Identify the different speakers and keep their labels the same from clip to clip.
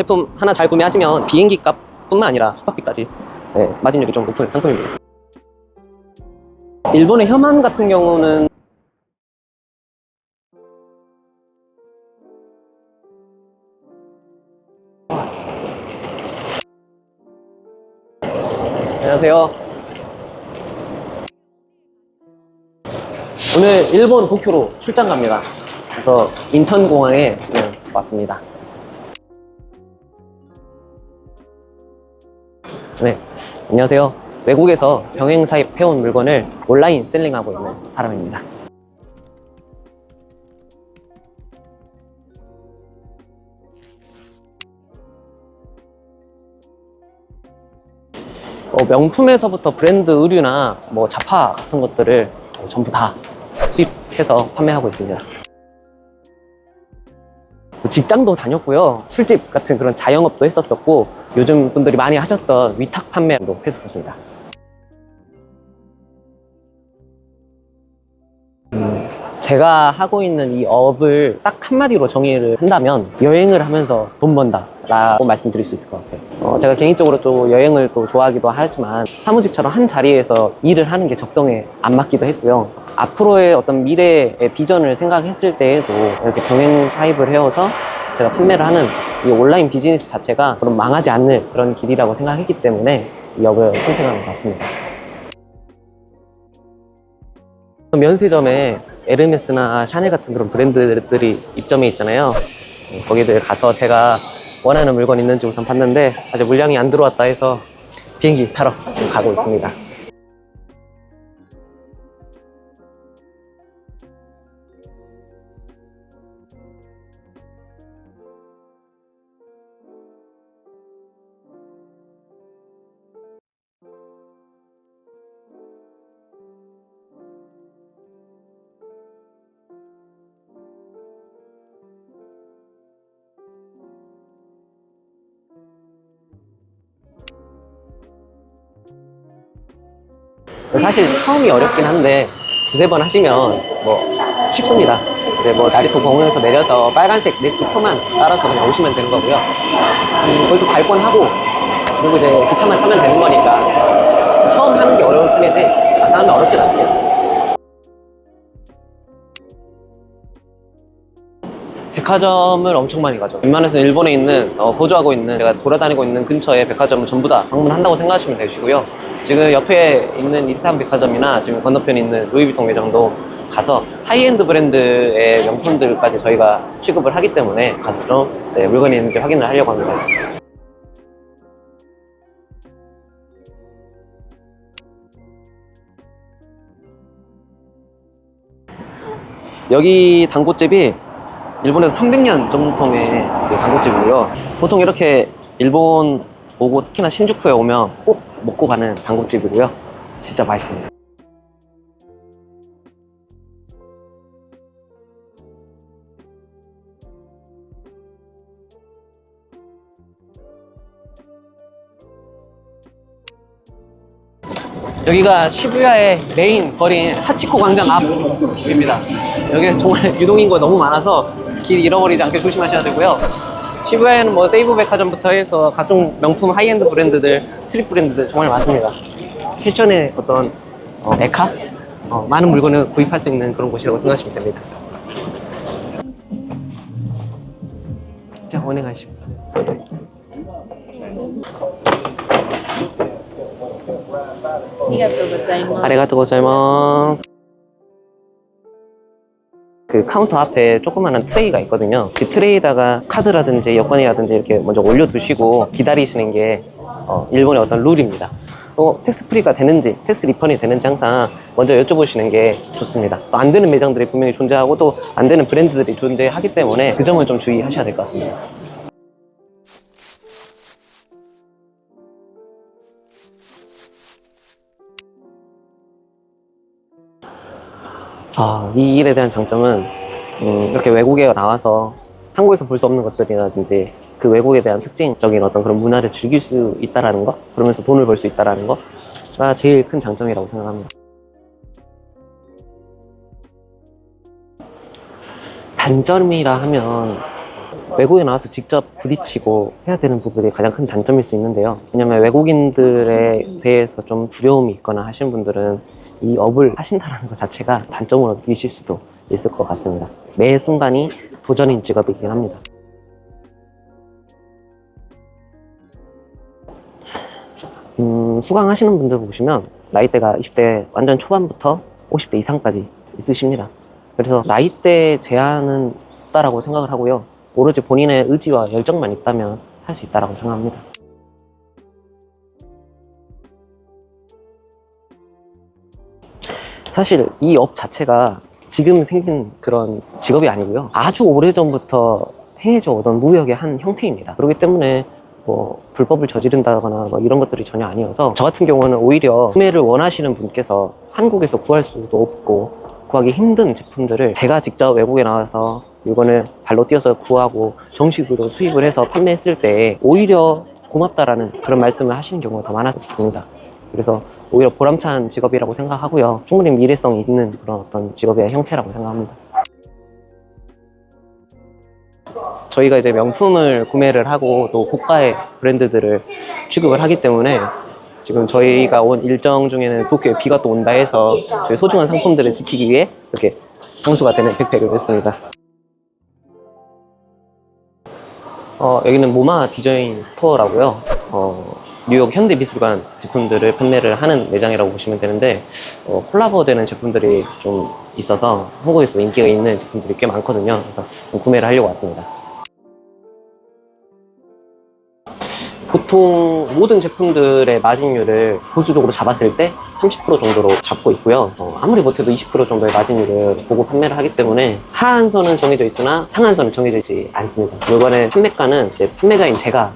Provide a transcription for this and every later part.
Speaker 1: 제품 하나 잘 구매하시면 비행기 값뿐만 아니라 숙박비까지 마진율이 좀 높은 상품입니다. 일본의 혐한 같은 경우는 안녕하세요. 오늘 일본 도쿄로 출장 갑니다. 그래서 인천공항에 지금 왔습니다. 네, 안녕하세요. 외국에서 병행 사입해온 물건을 온라인 셀링하고 있는 사람입니다. 명품에서부터 브랜드 의류나 뭐 자파 같은 것들을 전부 다 수입해서 판매하고 있습니다. 직장도 다녔고요. 술집 같은 그런 자영업도 했었었고, 요즘 분들이 많이 하셨던 위탁 판매도 했었습니다. 제가 하고 있는 이 업을 딱 한마디로 정의를 한다면 여행을 하면서 돈 번다 라고 말씀드릴 수 있을 것 같아요. 제가 개인적으로 또 여행을 또 좋아하기도 하지만 사무직처럼 한 자리에서 일을 하는 게 적성에 안 맞기도 했고요. 앞으로의 어떤 미래의 비전을 생각했을 때에도 이렇게 병행 사입을 해서 제가 판매를 하는 이 온라인 비즈니스 자체가 그럼 망하지 않는 그런 길이라고 생각했기 때문에 이 업을 선택한 것 같습니다. 면세점에 에르메스나 샤넬 같은 그런 브랜드들이 입점해 있잖아요. 거기들 가서 제가 원하는 물건 있는지 우선 봤는데 아직 물량이 안 들어왔다 해서 비행기 타러 지금 가고 있습니다. 사실 처음이 어렵긴 한데 두세 번 하시면 뭐 쉽습니다. 이제 뭐 나리토 공항에서 내려서 빨간색 넥스 표만 따라서 그냥 오시면 되는 거고요. 거기서 발권하고 그리고 이제 기차만 타면 되는 거니까 처음 하는 게 어려울 뿐이지 막상 하면 어렵진 않습니다. 백화점을 엄청 많이 가죠. 웬만해서 일본에 있는 거주하고 있는 제가 돌아다니고 있는 근처에 백화점을 전부 다 방문한다고 생각하시면 되시고요. 지금 옆에 있는 이스탄 백화점이나 지금 건너편에 있는 루이비통 매장도 가서 하이엔드 브랜드의 명품들까지 저희가 취급을 하기 때문에 가서 좀 물건이 있는지 확인을 하려고 합니다. 여기 단골집이 일본에서 300년 전통의 그 단골집이고요. 보통 이렇게 일본 오고 특히나 신주쿠에 오면 꼭 먹고 가는 단골집이고요. 진짜 맛있습니다. 여기가 시부야의 메인 거리인 하치코 광장 앞입니다. 여기 정말 유동인구가 너무 많아서 길 잃어버리지 않게 조심하셔야 되고요. 시부야에는 뭐 세이브 백화점부터 해서 각종 명품 하이엔드 브랜드들, 스트릿 브랜드들 정말 많습니다. 패션의 어떤 메카? 많은 물건을 구입할 수 있는 그런 곳이라고 생각하시면 됩니다. 자, 오네가십니다. 아리가또 고자이마스. 그 카운터 앞에 조그마한 트레이가 있거든요. 그 트레이에다가 카드라든지 여권이라든지 이렇게 먼저 올려두시고 기다리시는 게 일본의 어떤 룰입니다. 텍스 프리가 되는지, 텍스 리펀이 되는지 항상 먼저 여쭤보시는 게 좋습니다. 또 안 되는 매장들이 분명히 존재하고 또 안 되는 브랜드들이 존재하기 때문에 그 점을 좀 주의하셔야 될 것 같습니다. 이 일에 대한 장점은 이렇게 외국에 나와서 한국에서 볼 수 없는 것들이라든지 그 외국에 대한 특징적인 어떤 그런 문화를 즐길 수 있다라는 거, 그러면서 돈을 벌 수 있다라는 거가 제일 큰 장점이라고 생각합니다. 단점이라 하면 외국에 나와서 직접 부딪히고 해야 되는 부분이 가장 큰 단점일 수 있는데요. 왜냐면 외국인들에 대해서 좀 두려움이 있거나 하시는 분들은 이 업을 하신다는 것 자체가 단점으로 느끼실 수도 있을 것 같습니다. 매 순간이 도전인 직업이긴 합니다. 수강하시는 분들 보시면 나이대가 20대 완전 초반부터 50대 이상까지 있으십니다. 그래서 나이대 제한은 없다라고 생각을 하고요. 오로지 본인의 의지와 열정만 있다면 할 수 있다라고 생각합니다. 사실 이 업 자체가 지금 생긴 그런 직업이 아니고요. 아주 오래전부터 행해져 오던 무역의 한 형태입니다. 그렇기 때문에 뭐 불법을 저지른다거나 뭐 이런 것들이 전혀 아니어서, 저 같은 경우는 오히려 구매를 원하시는 분께서 한국에서 구할 수도 없고 구하기 힘든 제품들을 제가 직접 외국에 나와서 물건을 발로 뛰어서 구하고 정식으로 수입을 해서 판매했을 때 오히려 고맙다라는 그런 말씀을 하시는 경우가 더 많았습니다. 그래서 오히려 보람찬 직업이라고 생각하고요. 충분히 미래성이 있는 그런 어떤 직업의 형태라고 생각합니다. 저희가 이제 명품을 구매를 하고 또 고가의 브랜드들을 취급을 하기 때문에 지금 저희가 온 일정 중에는 도쿄에 비가 또 온다 해서 저희 소중한 상품들을 지키기 위해 이렇게 장수가 되는 백팩을 했습니다. 여기는 모마 디자인 스토어라고요. 뉴욕 현대미술관 제품들을 판매를 하는 매장이라고 보시면 되는데, 콜라보 되는 제품들이 좀 있어서 한국에서 인기가 있는 제품들이 꽤 많거든요. 그래서 좀 구매를 하려고 왔습니다. 보통 모든 제품들의 마진율을 보수적으로 잡았을 때 30% 정도로 잡고 있고요. 아무리 못해도 20% 정도의 마진율을 보고 판매를 하기 때문에 하한선은 정해져 있으나 상한선은 정해지지 않습니다. 물건의 판매가는 이제 판매자인 제가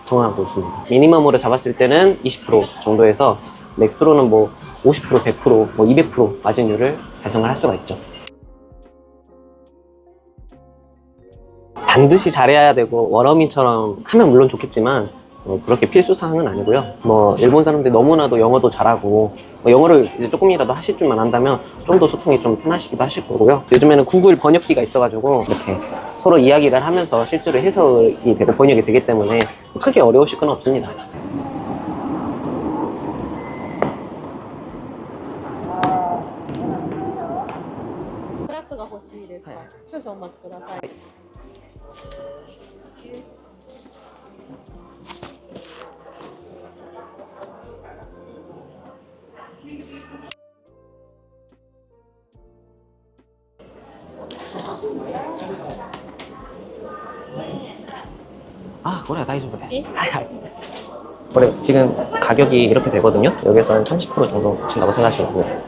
Speaker 1: 정하고 있습니다. 미니멈으로 잡았을 때는 20% 정도에서 맥스로는 뭐 50%, 100%, 뭐 200% 마진율을 달성을 할 수가 있죠. 반드시 잘해야 되고 원어민처럼 하면 물론 좋겠지만 그렇게 필수 사항은 아니고요. 뭐 일본 사람들이 너무나도 영어도 잘하고 영어를 이제 조금이라도 하실 줄만 안다면 좀 더 소통이 좀 편하시기도 하실 거고요. 요즘에는 구글 번역기가 있어가지고 이렇게 서로 이야기를 하면서 실제로 해석이 되고 번역이 되기 때문에 크게 어려우실 건 없습니다.
Speaker 2: トラックが欲しいですか。少々お待ちください。
Speaker 1: 아, 그래, 다이소브 됐어. 그래, 지금 가격이 이렇게 되거든요. 여기서 한 30% 정도 붙인다고 생각하시면 됩니다.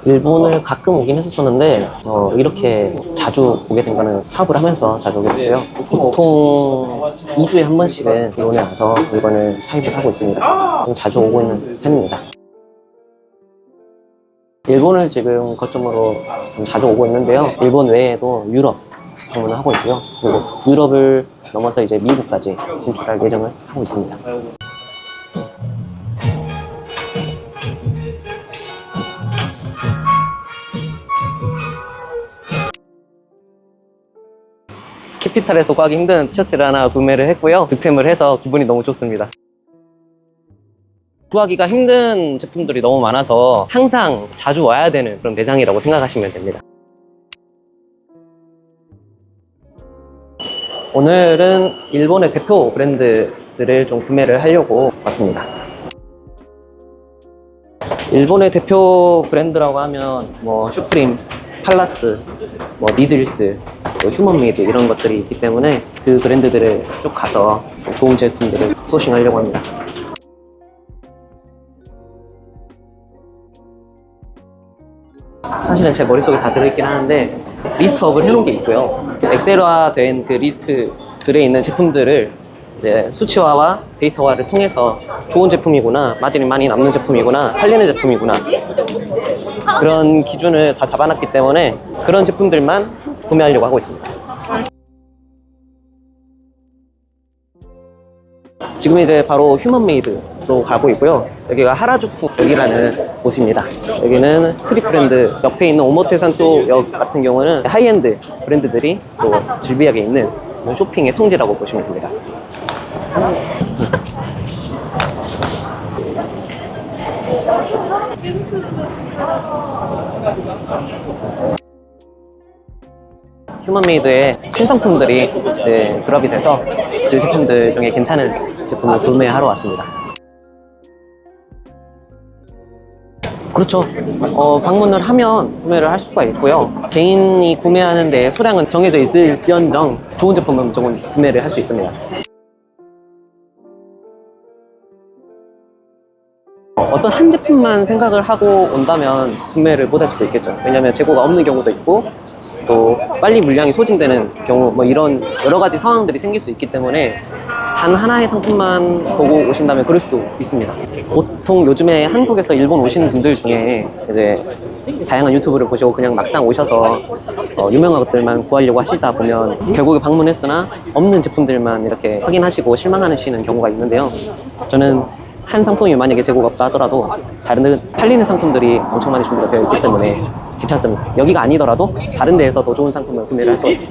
Speaker 1: 일본을 가끔 오긴 했었는데 이렇게 자주 오게 된 거는 사업을 하면서 자주 오게 됐고요. 보통 2주에 한 번씩은 일본에 와서 물건을 사입을 하고 있습니다. 좀 자주 오고 있는 편입니다. 일본을 지금 거점으로 좀 자주 오고 있는데요. 일본 외에도 유럽 방문을 하고 있고요. 그리고 유럽을 넘어서 이제 미국까지 진출할 예정을 하고 있습니다. 캐피탈에서 구하기 힘든 티셔츠를 하나 구매를 했고요. 득템을 해서 기분이 너무 좋습니다. 구하기가 힘든 제품들이 너무 많아서 항상 자주 와야 되는 그런 매장이라고 생각하시면 됩니다. 오늘은 일본의 대표 브랜드들을 좀 구매를 하려고 왔습니다. 일본의 대표 브랜드라고 하면 뭐 슈프림, 팔라스, 뭐 니들스, 뭐 휴먼메이드 이런 것들이 있기 때문에 그 브랜드들을 쭉 가서 좀 좋은 제품들을 소싱하려고 합니다. 사실은 제 머릿속에 다 들어있긴 하는데 리스트업을 해놓은 게 있고요. 엑셀화된 그 리스트들에 있는 제품들을 이제 수치화와 데이터화를 통해서 좋은 제품이구나, 마진이 많이 남는 제품이구나, 팔리는 제품이구나, 그런 기준을 다 잡아놨기 때문에 그런 제품들만 구매하려고 하고 있습니다. 지금 이제 바로 휴먼메이드 쪽으로 가고 있고요. 여기가 하라주쿠역이라는 곳입니다. 여기는 스트릿 브랜드, 옆에 있는 오모테산 또 역 같은 경우는 하이엔드 브랜드들이 또 즐비하게 있는 쇼핑의 성지라고 보시면 됩니다. 휴먼메이드의 신상품들이 이제 드랍이 돼서 그 제품들 중에 괜찮은 제품을 구매하러 왔습니다. 그렇죠. 방문을 하면 구매를 할 수가 있고요. 개인이 구매하는데 수량은 정해져 있을지언정 좋은 제품은 무조건 구매를 할 수 있습니다. 어떤 한 제품만 생각을 하고 온다면 구매를 못 할 수도 있겠죠. 왜냐하면 재고가 없는 경우도 있고 또 빨리 물량이 소진되는 경우 뭐 이런 여러 가지 상황들이 생길 수 있기 때문에 단 하나의 상품만 보고 오신다면 그럴 수도 있습니다. 보통 요즘에 한국에서 일본 오시는 분들 중에 이제 다양한 유튜브를 보시고 그냥 막상 오셔서 유명한 것들만 구하려고 하시다 보면 결국에 방문했으나 없는 제품들만 이렇게 확인하시고 실망하시는 경우가 있는데요. 저는 한 상품이 만약에 재고가 없다 하더라도 다른 팔리는 상품들이 엄청 많이 준비가 되어 있기 때문에 괜찮습니다. 여기가 아니더라도 다른 데에서 더 좋은 상품을 구매를 할 수가 있죠.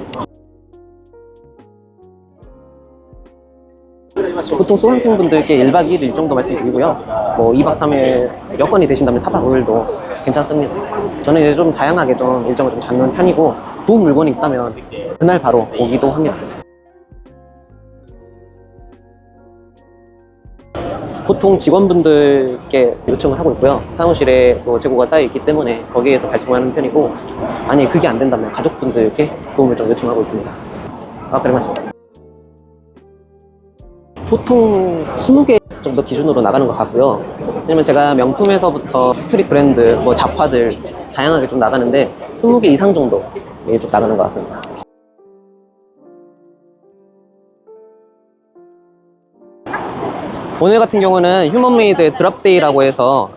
Speaker 1: 보통 수강생분들께 1박 2일 일정도 말씀드리고요. 뭐 2박 3일 여건이 되신다면 4박 5일도 괜찮습니다. 저는 이제 좀 다양하게 좀 일정을 좀 잡는 편이고 좋은 물건이 있다면 그날 바로 오기도 합니다. 보통 직원분들께 요청을 하고 있고요. 사무실에 또 재고가 쌓여 있기 때문에 거기에서 발송하는 편이고, 아니 그게 안 된다면 가족분들께 도움을 좀 요청하고 있습니다. 그래 맞습니다. 보통 20개 정도 기준으로 나가는 것 같고요. 왜냐면 제가 명품에서부터 스트릿 브랜드, 뭐 잡화들 다양하게 좀 나가는데 20개 이상 정도 좀 나가는 것 같습니다. 오늘 같은 경우는 휴먼메이드 드랍데이라고 해서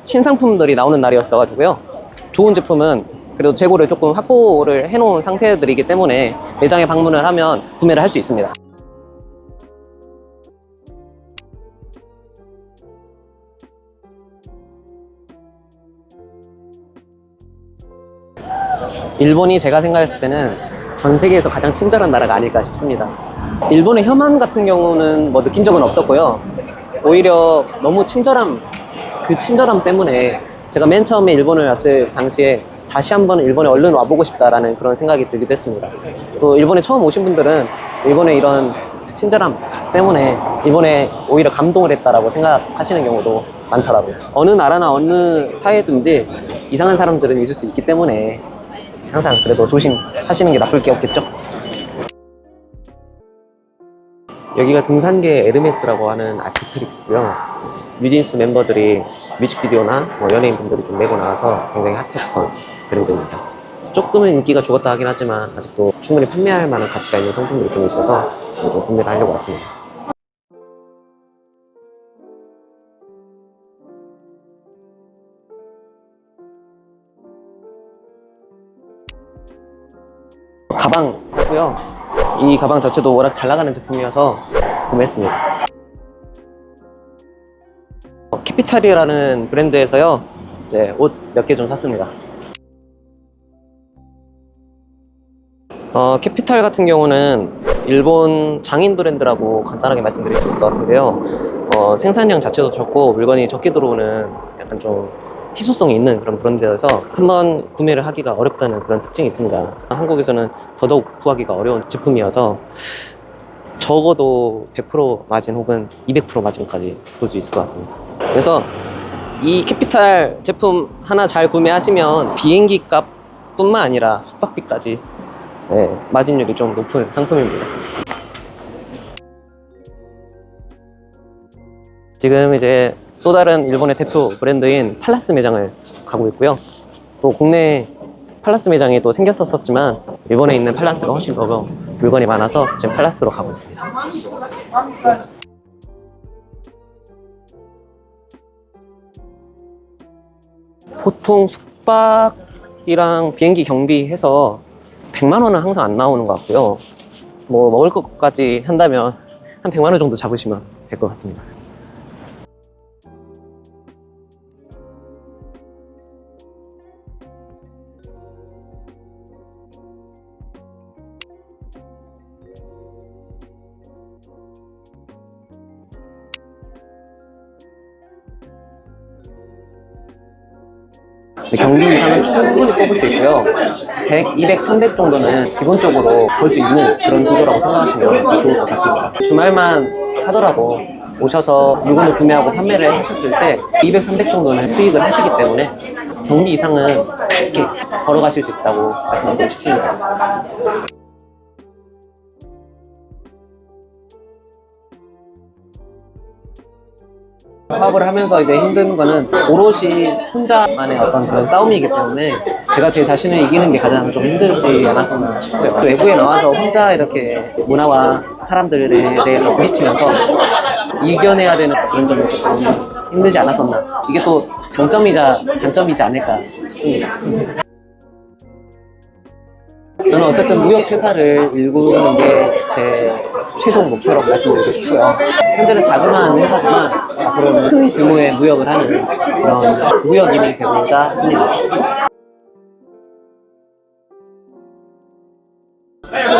Speaker 1: 신상품들이 나오는 날이었어가지고요. 좋은 제품은 그래도 재고를 조금 확보를 해놓은 상태들이기 때문에 매장에 방문을 하면 구매를 할 수 있습니다. 일본이 제가 생각했을 때는 전 세계에서 가장 친절한 나라가 아닐까 싶습니다. 일본의 혐한 같은 경우는 뭐 느낀 적은 없었고요. 오히려 너무 그 친절함 때문에 제가 맨 처음에 일본을 왔을 당시에 다시 한번 일본에 얼른 와보고 싶다라는 그런 생각이 들기도 했습니다. 또 일본에 처음 오신 분들은 일본의 이런 친절함 때문에 일본에 오히려 감동을 했다라고 생각하시는 경우도 많더라고요. 어느 나라나 어느 사회든지 이상한 사람들은 있을 수 있기 때문에 항상 그래도 조심하시는 게 나쁠 게 없겠죠? 여기가 등산계 에르메스라고 하는 아키트릭스고요. 뉴진스 멤버들이 뮤직비디오나 뭐 연예인분들이 좀 내고 나와서 굉장히 핫했던 브랜드입니다. 조금은 인기가 죽었다 하긴 하지만 아직도 충분히 판매할 만한 가치가 있는 상품들이 좀 있어서 좀 구매를 하려고 왔습니다. 가방 샀고요. 이 가방 자체도 워낙 잘 나가는 제품이어서 구매했습니다. 캐피탈이라는 브랜드에서요, 네, 옷 몇 개 좀 샀습니다. 캐피탈 같은 경우는 일본 장인 브랜드라고 간단하게 말씀드릴 수 있을 것 같은데요. 생산량 자체도 적고 물건이 적게 들어오는 약간 좀 희소성이 있는 그런 브랜드여서 한번 구매를 하기가 어렵다는 그런 특징이 있습니다. 한국에서는 더더욱 구하기가 어려운 제품이어서 적어도 100% 마진 혹은 200% 마진까지 볼 수 있을 것 같습니다. 그래서 이 캐피탈 제품 하나 잘 구매하시면 비행기 값뿐만 아니라 숙박비까지 마진율이 좀 높은 상품입니다. 지금 이제 또 다른 일본의 대표 브랜드인 팔라스 매장을 가고 있고요. 또 국내 팔라스 매장이 또 생겼었지만 일본에 있는 팔라스가 훨씬 더 물건이 많아서 지금 팔라스로 가고 있습니다. 보통 숙박이랑 비행기 경비 해서 100만 원은 항상 안 나오는 것 같고요. 뭐 먹을 것까지 한다면 한 100만 원 정도 잡으시면 될 것 같습니다. 경비 이상은 충분히 뽑을 수 있고요. 100, 200, 300 정도는 기본적으로 벌 수 있는 그런 구조라고 생각하시면 좋을 것 같습니다. 주말만 하더라도 오셔서 물건을 구매하고 판매를 하셨을 때 200, 300 정도는 수익을 하시기 때문에 경비 이상은 쉽게 걸어가실 수 있다고 말씀드리고 싶습니다. 사업을 하면서 이제 힘든 거는 오롯이 혼자만의 어떤 그런 싸움이기 때문에 제가 제 자신을 이기는 게 가장 좀 힘들지 않았었나 싶어요. 외부에 나와서 혼자 이렇게 문화와 사람들에 대해서 부딪히면서 이겨내야 되는 그런 점이 조금 힘들지 않았었나. 이게 또 장점이자 단점이지 않을까 싶습니다. 저는 어쨌든 무역회사를 일구는 게 제 최종 목표라고 말씀드리고 싶고요. 현재는 자그마한 회사지만 앞으로는 큰 규모의 무역을 하는 그런 무역인이 되고자 합니다.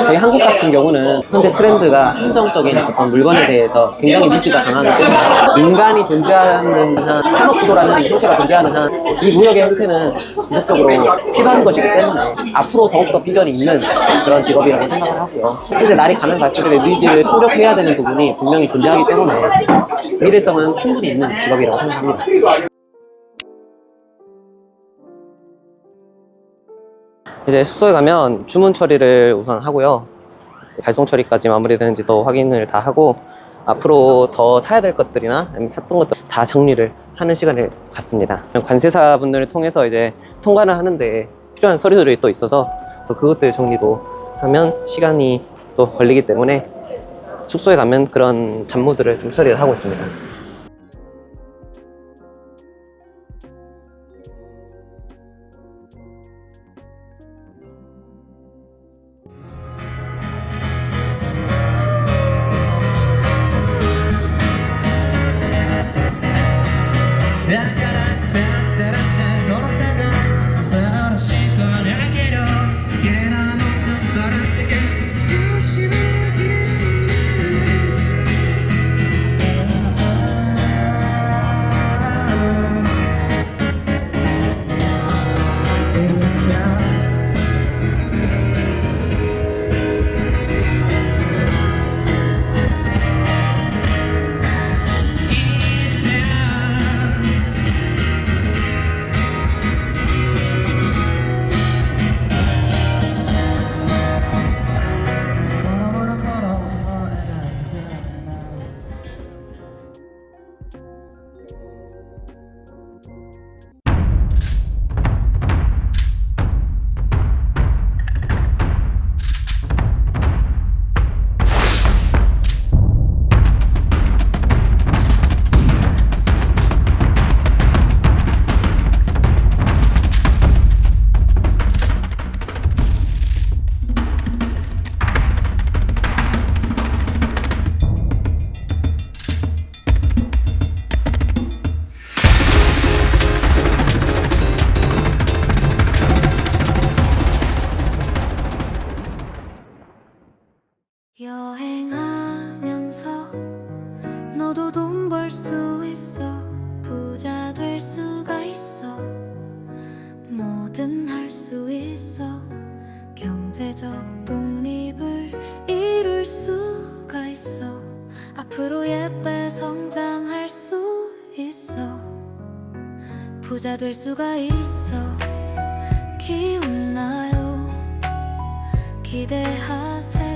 Speaker 1: 저희 한국 같은 경우는 현재 트렌드가 한정적인 어떤 물건에 대해서 굉장히 니즈가 강하기 때문에 인간이 존재하는 한, 산업구조라는 형태가 존재하는 한 이 무역의 형태는 지속적으로 필요한 것이기 때문에 앞으로 더욱더 비전이 있는 그런 직업이라고 생각을 하고요. 현재 날이 가면 갈수록 니즈를 충족해야 되는 부분이 분명히 존재하기 때문에 미래성은 충분히 있는 직업이라고 생각합니다. 이제 숙소에 가면 주문 처리를 우선 하고요. 발송 처리까지 마무리되는지 더 확인을 다 하고 앞으로 더 사야 될 것들이나 아니면 샀던 것들 다 정리를 하는 시간을 갖습니다. 관세사 분들을 통해서 이제 통과를 하는데 필요한 서류들이 또 있어서 또 그것들 정리도 하면 시간이 또 걸리기 때문에 숙소에 가면 그런 잡무들을 좀 처리를 하고 있습니다.
Speaker 3: 여행하면서 너도 돈 벌 수 있어. 부자 될 수가 있어. 뭐든 할 수 있어. 경제적 독립을 이룰 수가 있어. 앞으로 예쁘게 성장할 수 있어. 부자 될 수가 있어. 기운나요? 기대하세요.